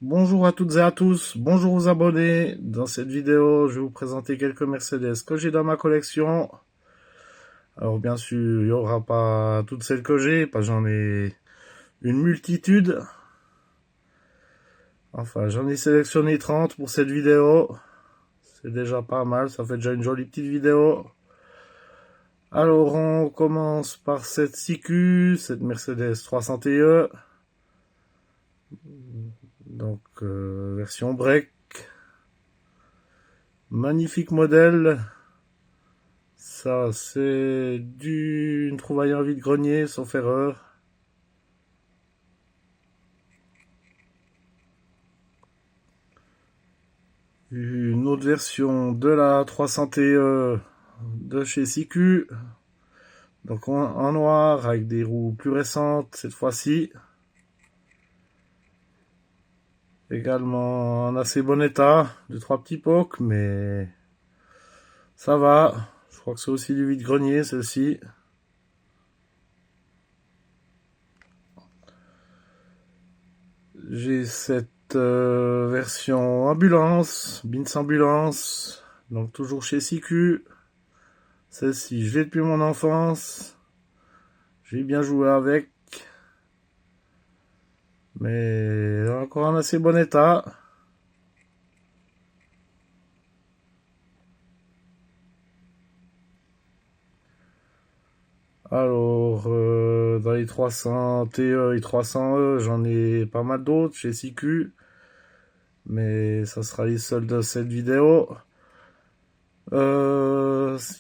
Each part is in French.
Bonjour à toutes et à tous, bonjour aux abonnés. Dans cette vidéo, je vais vous présenter quelques Mercedes que j'ai dans ma collection. Alors bien sûr, il n'y aura pas toutes celles que j'ai, parce que j'en ai une multitude. Enfin, j'en ai sélectionné 30 pour cette vidéo. C'est déjà pas mal, ça fait déjà une jolie petite vidéo. Alors on commence par cette CQ, cette Mercedes 300 TE. Donc version break. Magnifique modèle. Ça, c'est une trouvaille en vide-grenier, sauf erreur. Une autre version de la 300 TE de chez CQ. Donc en noir, avec des roues plus récentes cette fois-ci. Également en assez bon état, de 3 petits pocs, mais ça va. Je crois que c'est aussi du vide-grenier, celle-ci. J'ai cette version ambulance, Binz Ambulance, donc toujours chez CQ. Celle-ci, je l'ai depuis mon enfance. J'ai bien joué avec, mais encore en assez bon état. Alors, dans les 300 TE et 300E, j'en ai pas mal d'autres chez CQ, mais ça sera les seuls de cette vidéo.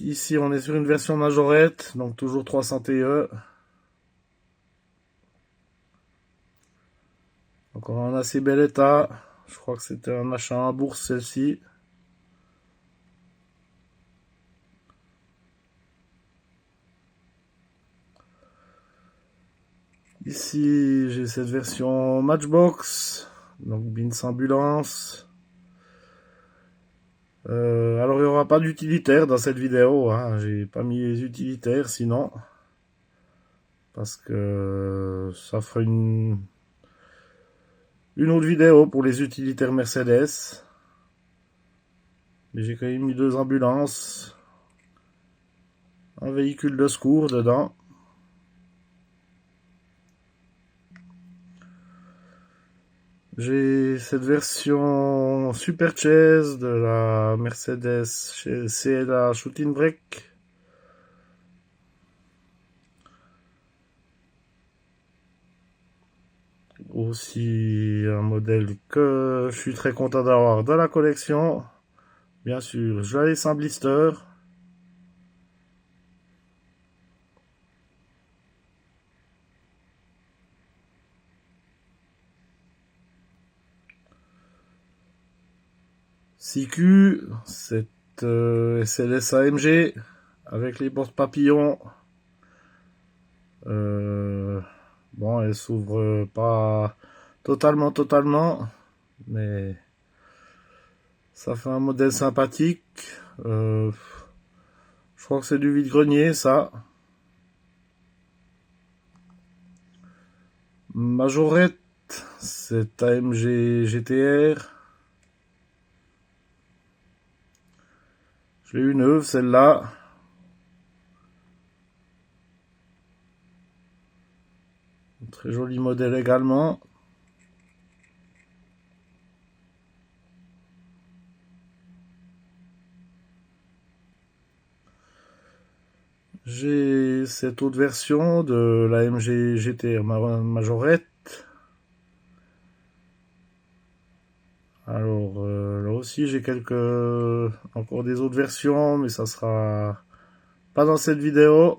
Ici, on est sur une version majorette, donc toujours 300 TE. Encore en assez bel état. Je crois que c'était un achat en bourse, celle-ci. Ici, j'ai cette version Matchbox, donc Binz Ambulance. Alors, il n'y aura pas d'utilitaire dans cette vidéo, hein. J'ai pas mis les utilitaires sinon, parce que ça fera une autre vidéo pour les utilitaires Mercedes. Mais j'ai quand même mis 2 ambulances, un véhicule de secours dedans. J'ai cette version Super Chase de la Mercedes chez CLA Shooting Brake. Aussi un modèle que je suis très content d'avoir dans la collection. Bien sûr, je l'ai sans blister. CQ, cette SLS AMG avec les portes papillons. Bon, elle s'ouvre pas totalement, mais ça fait un modèle sympathique. Je crois que c'est du vide-grenier, ça. Majorette, c'est AMG GTR. Je l'ai eu neuve, celle-là. Un très joli modèle également. J'ai cette autre version de l'AMG GTR Majorette. Alors là aussi j'ai encore des autres versions, mais ça sera pas dans cette vidéo.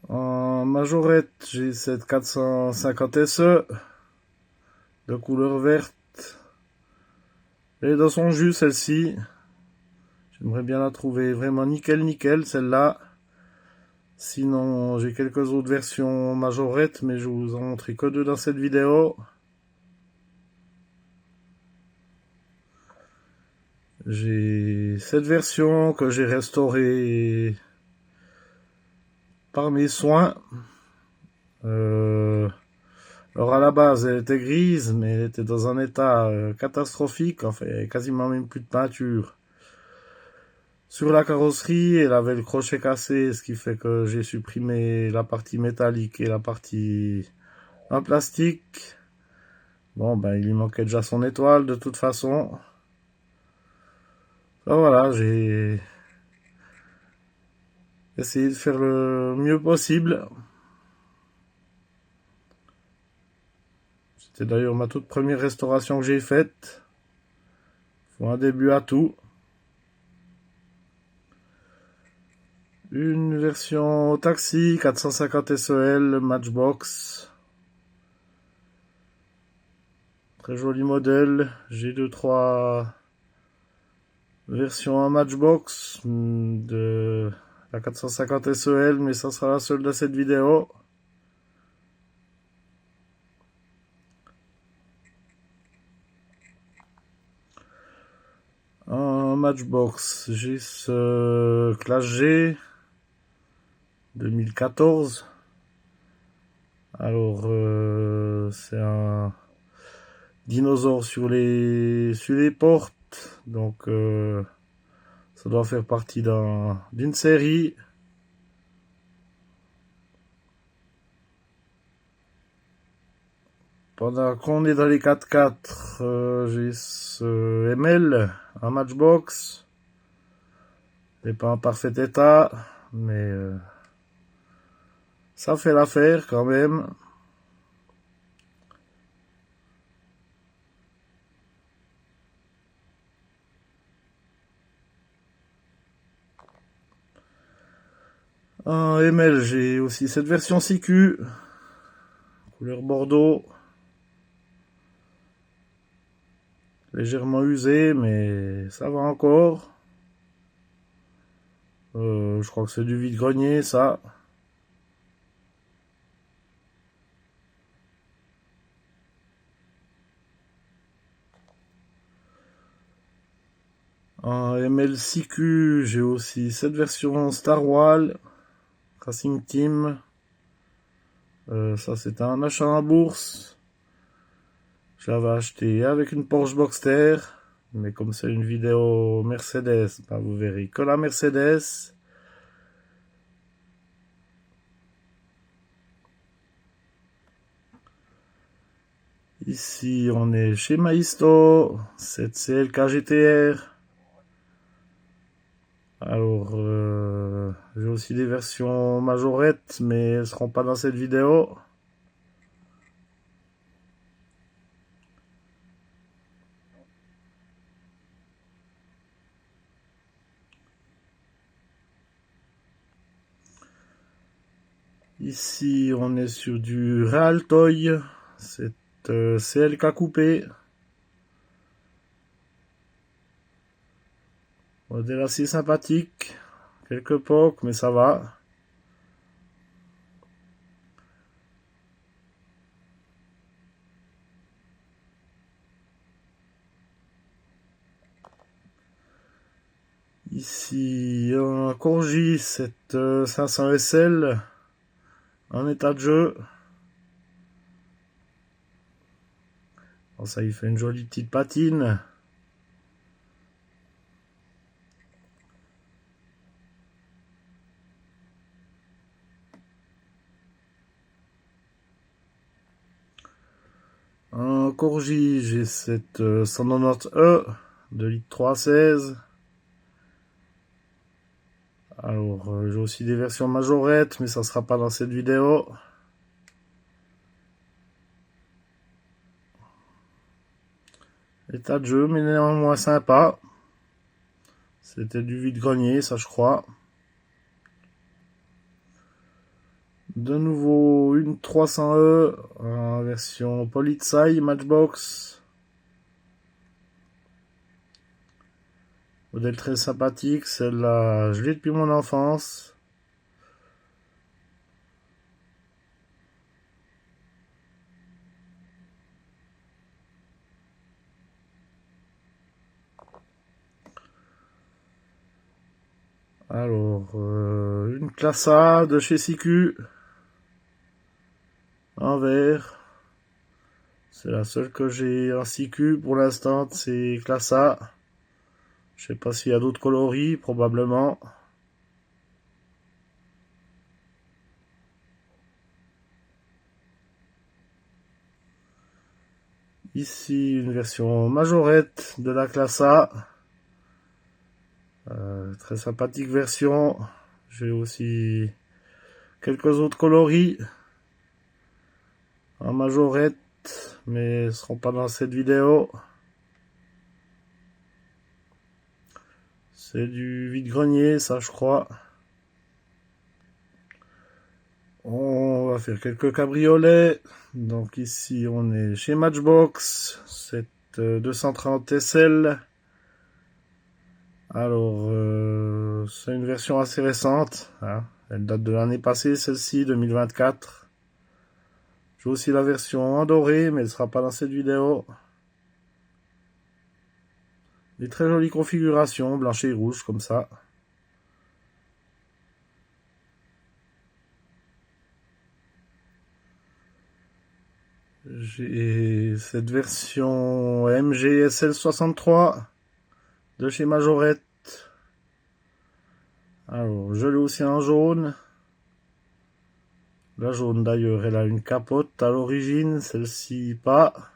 En majorette, j'ai cette 450 SE de couleur verte. Elle est dans son jus, celle-ci. J'aimerais bien la trouver vraiment nickel, celle-là. Sinon, j'ai quelques autres versions majorettes, mais je vous en montrerai que 2 dans cette vidéo. J'ai cette version que j'ai restaurée par mes soins. Alors à la base, elle était grise, mais elle était dans un état catastrophique. Enfin, il n'y avait quasiment même plus de peinture. Sur la carrosserie, elle avait le crochet cassé, ce qui fait que j'ai supprimé la partie métallique et la partie en plastique. Bon, ben, il lui manquait déjà son étoile de toute façon. Ben, voilà, j'ai essayé de faire le mieux possible. C'était d'ailleurs ma toute première restauration que j'ai faite. Faut un début à tout. Une version taxi 450 SEL Matchbox. Très joli modèle. J'ai 2-3 versions en Matchbox de la 450 SEL, mais ça sera la seule de cette vidéo. En Matchbox, j'ai ce Clash G 2014. Alors, c'est un dinosaure sur les portes. Donc, ça doit faire partie d'une série. Pendant qu'on est dans les 4x4, j'ai ce ML, un Matchbox. Il n'est pas en parfait état, mais ça fait l'affaire quand même. En ML, j'ai aussi cette version CQ, couleur bordeaux. Légèrement usée, mais ça va encore. Je crois que c'est du vide-grenier, ça. En ML6Q, j'ai aussi cette version Star Wars Racing Team. Ça, c'est un achat en bourse. Je l'avais acheté avec une Porsche Boxster. Mais comme c'est une vidéo Mercedes, ben vous verrez que la Mercedes. Ici, on est chez Maisto, cette CLK GTR. Alors, j'ai aussi des versions majorettes, mais elles ne seront pas dans cette vidéo. Ici, on est sur du Real Toy, cette CLK coupé. Modèle assez sympathique, quelques pocs, mais ça va. Ici, un Corgi, cette 500 SL, en état de jeu. Bon, ça, il fait une jolie petite patine. En Corgi, j'ai cette 190E de litre 316. Alors, j'ai aussi des versions majorettes, mais ça sera pas dans cette vidéo. État de jeu, mais néanmoins sympa. C'était du vide-grenier, ça je crois. De nouveau, une 300E en version Polizei Matchbox. Modèle très sympathique, celle-là, je l'ai depuis mon enfance. Alors, une classe A de chez CQ, en vert. C'est la seule que j'ai en CQ pour l'instant, c'est classe A. Je sais pas s'il y a d'autres coloris, probablement. Ici, une version majorette de la classe A. Très sympathique version. J'ai aussi quelques autres coloris en majorette, mais ne seront pas dans cette vidéo. C'est du vide-grenier, ça je crois. On va faire quelques cabriolets. Donc ici on est chez Matchbox, cette 230 SL. Alors c'est une version assez récente, hein. Elle date de l'année passée, celle-ci, 2024. J'ai aussi la version en doré, mais elle ne sera pas dans cette vidéo. Des très jolies configurations, blanche et rouge comme ça. J'ai cette version MG SL63 de chez Majorette. Alors, je l'ai aussi en jaune. La jaune d'ailleurs, elle a une capote à l'origine, celle-ci pas.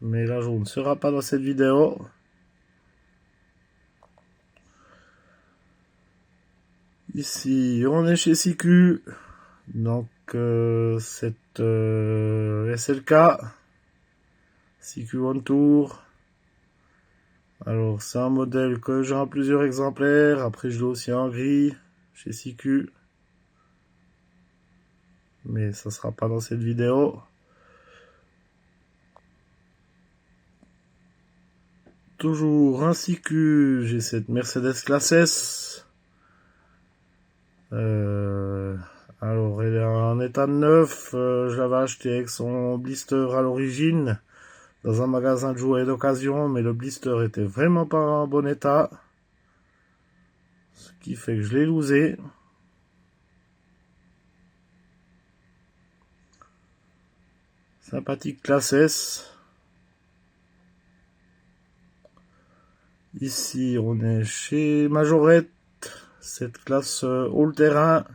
Mais la jaune ne sera pas dans cette vidéo. Ici, on est chez CQ. Donc, cette SLK. CQ One Tour. Alors, c'est un modèle que j'ai en plusieurs exemplaires. Après, je l'ai aussi en gris chez CQ. Mais ça sera pas dans cette vidéo. Toujours un CQ, j'ai cette Mercedes classe S. Alors, elle est en état neuf. Je l'avais acheté avec son blister à l'origine dans un magasin de jouets d'occasion, mais le blister était vraiment pas en bon état. Ce qui fait que je l'ai loosé. Sympathique classe S. Ici, on est chez Majorette, cette classe all-terrain.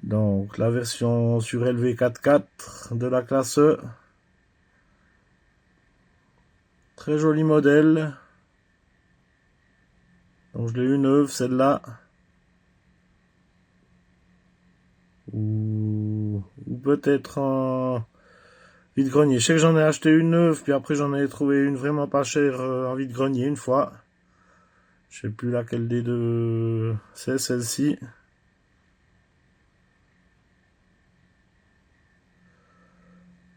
Donc, la version surélevée 4x4 de la classe E. Très joli modèle. Donc, je l'ai eu neuve, celle-là. Ou peut-être en vide-grenier. Je sais que j'en ai acheté une neuve, puis après j'en ai trouvé une vraiment pas chère en vide-grenier une fois. Je sais plus laquelle des deux c'est, celle-ci.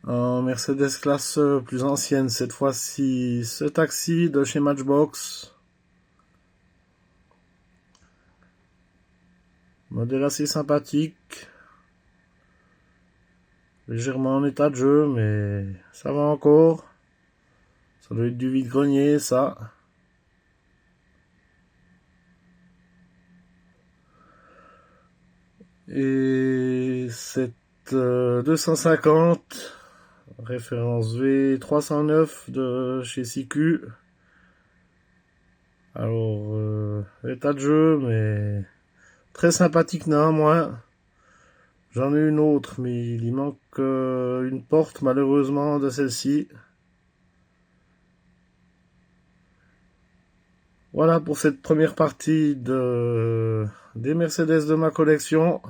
En Mercedes classe plus ancienne, cette fois-ci, ce taxi de chez Matchbox. Modèle assez sympathique. Légèrement en état de jeu, mais ça va encore. Ça doit être du vide-grenier, ça. Et cette 250, référence V309 de chez CQ. Alors, état de jeu, mais très sympathique néanmoins. J'en ai une autre, mais il y manque une porte malheureusement de celle-ci. Voilà pour cette première partie des Mercedes de ma collection.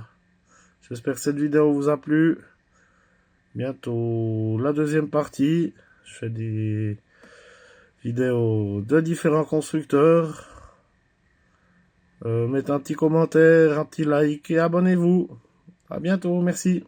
J'espère que cette vidéo vous a plu. Bientôt la deuxième partie. Je fais des vidéos de différents constructeurs. Mettez un petit commentaire, un petit like et abonnez-vous. À bientôt, merci.